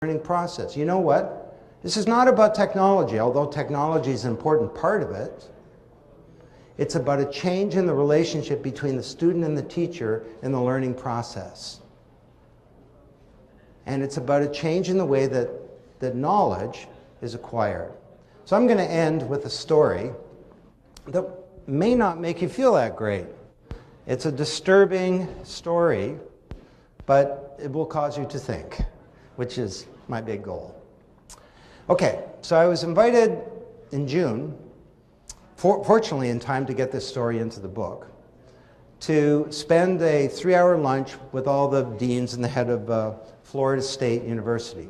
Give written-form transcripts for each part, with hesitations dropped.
learning process. You know what? This is not about technology, although technology is an important part of it. It's about a change in the relationship between the student and the teacher in the learning process. And it's about a change in the way that knowledge is acquired. So I'm going to end with a story that may not make you feel that great. It's a disturbing story, but it will cause you to think, which is my big goal. Okay, so I was invited in June, fortunately in time to get this story into the book, to spend a 3-hour lunch with all the deans and the head of Florida State University.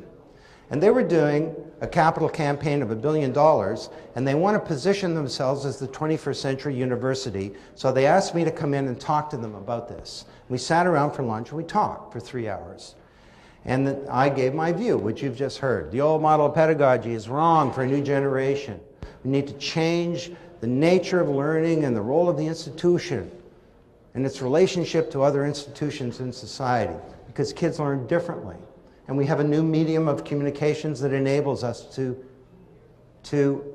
And they were doing a capital campaign of $1 billion, and they want to position themselves as the 21st century university. So they asked me to come in and talk to them about this. We sat around for lunch and we talked for 3 hours. And I gave my view, which you've just heard. The old model of pedagogy is wrong for a new generation. We need to change the nature of learning and the role of the institution and its relationship to other institutions in society, because kids learn differently. And we have a new medium of communications that enables us to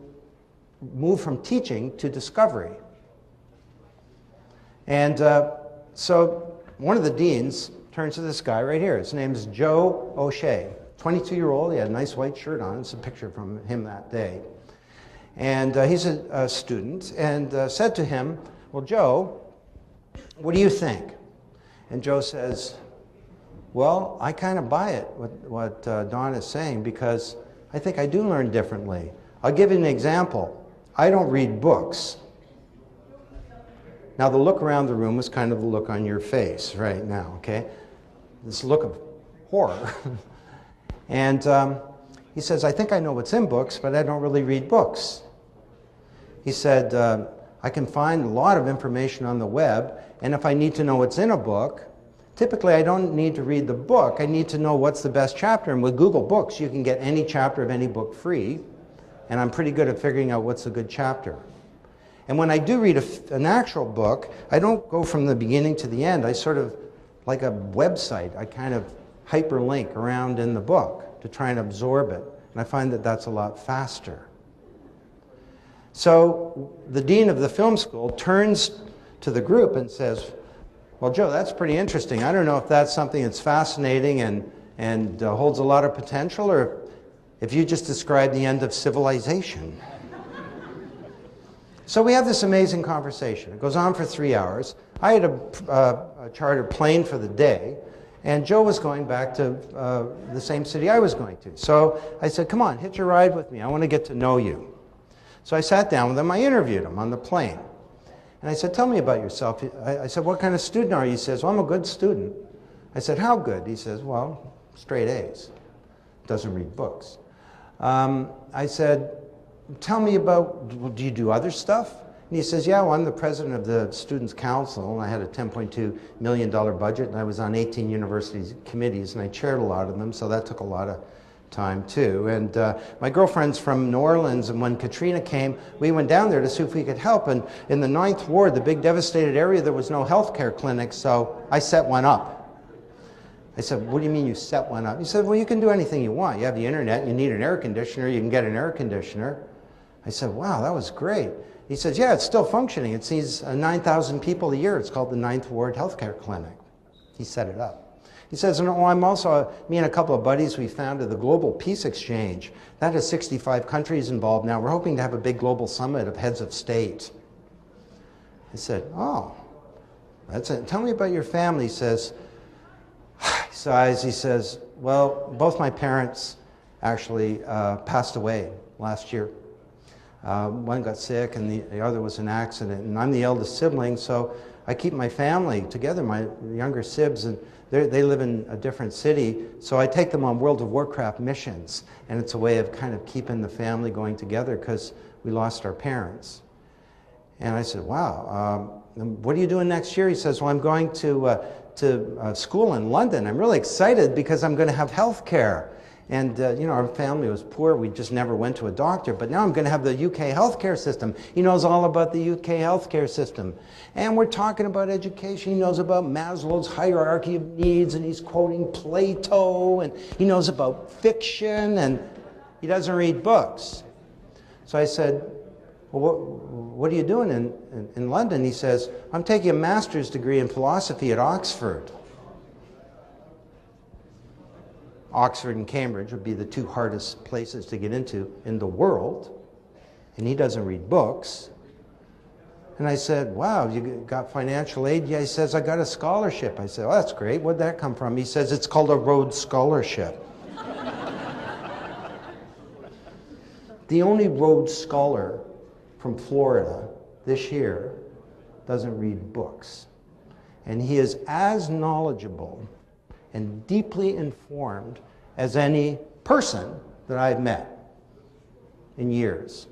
move from teaching to discovery. And so one of the deans turns to this guy right here. His name is Joe O'Shea, 22-year-old. He had a nice white shirt on. It's a picture from him that day. And he's a student, and said to him, well, Joe, what do you think? And Joe says, well, I kind of buy it, what Don is saying, because I think I do learn differently. I'll give you an example. I don't read books. Now, the look around the room is kind of the look on your face right now, okay? This look of horror. And he says, I think I know what's in books, but I don't really read books. He said, I can find a lot of information on the web, and if I need to know what's in a book, typically I don't need to read the book. I need to know what's the best chapter. And with Google Books, you can get any chapter of any book free, and I'm pretty good at figuring out what's a good chapter. And when I do read an actual book, I don't go from the beginning to the end. I sort of, like a website, I kind of hyperlink around in the book to try and absorb it. And I find that that's a lot faster. So the dean of the film school turns to the group and says, well, Joe, that's pretty interesting. I don't know if that's something that's fascinating and holds a lot of potential, or if you just described the end of civilization. So we have this amazing conversation. It goes on for 3 hours. I had a chartered plane for the day, and Joe was going back to the same city I was going to. So I said, come on, hitch a ride with me. I want to get to know you. So I sat down with him. I interviewed him on the plane. And I said, tell me about yourself. I said, what kind of student are you? He says, well, I'm a good student. I said, how good? He says, well, straight A's. Doesn't read books. I said, tell me about, well, do you do other stuff? And he says, yeah, well, I'm the president of the Students' Council, and I had a $10.2 million budget, and I was on 18 university committees, and I chaired a lot of them, so that took a lot of time too. And my girlfriend's from New Orleans, and when Katrina came, we went down there to see if we could help. And in the 9th Ward, the big devastated area, there was no healthcare clinic, so I set one up. I said, what do you mean you set one up? He said, well, you can do anything you want. You have the internet, you need an air conditioner, you can get an air conditioner. I said, wow, that was great. He says, yeah, it's still functioning. It sees 9,000 people a year. It's called the 9th Ward Healthcare Clinic. He set it up. He says, no, I'm also, me and a couple of buddies, we founded the Global Peace Exchange. That has 65 countries involved now. We're hoping to have a big global summit of heads of state. I said, oh, that's it. Tell me about your family. He says, he sighs, he says, well, both my parents actually passed away last year. One got sick and the other was an accident. And I'm the eldest sibling, so I keep my family together, my younger sibs, and they live in a different city, so I take them on World of Warcraft missions, and it's a way of kind of keeping the family going together because we lost our parents. And I said, wow, what are you doing next year? He says, well, I'm going to school in London. I'm really excited because I'm going to have health care. And you know, our family was poor. We just never went to a doctor. But now I'm going to have the UK healthcare system. He knows all about the UK healthcare system. And we're talking about education. He knows about Maslow's hierarchy of needs, and he's quoting Plato, and he knows about fiction, and he doesn't read books. So I said, well, what are you doing in London? He says, I'm taking a master's degree in philosophy at Oxford. Oxford and Cambridge would be the two hardest places to get into in the world, and he doesn't read books. And I said, wow, you got financial aid? Yeah, he says, I got a scholarship. I said, well, that's great. Where'd that come from? He says, it's called a Rhodes Scholarship. The only Rhodes Scholar from Florida this year doesn't read books. And he is as knowledgeable and deeply informed as any person that I've met in years.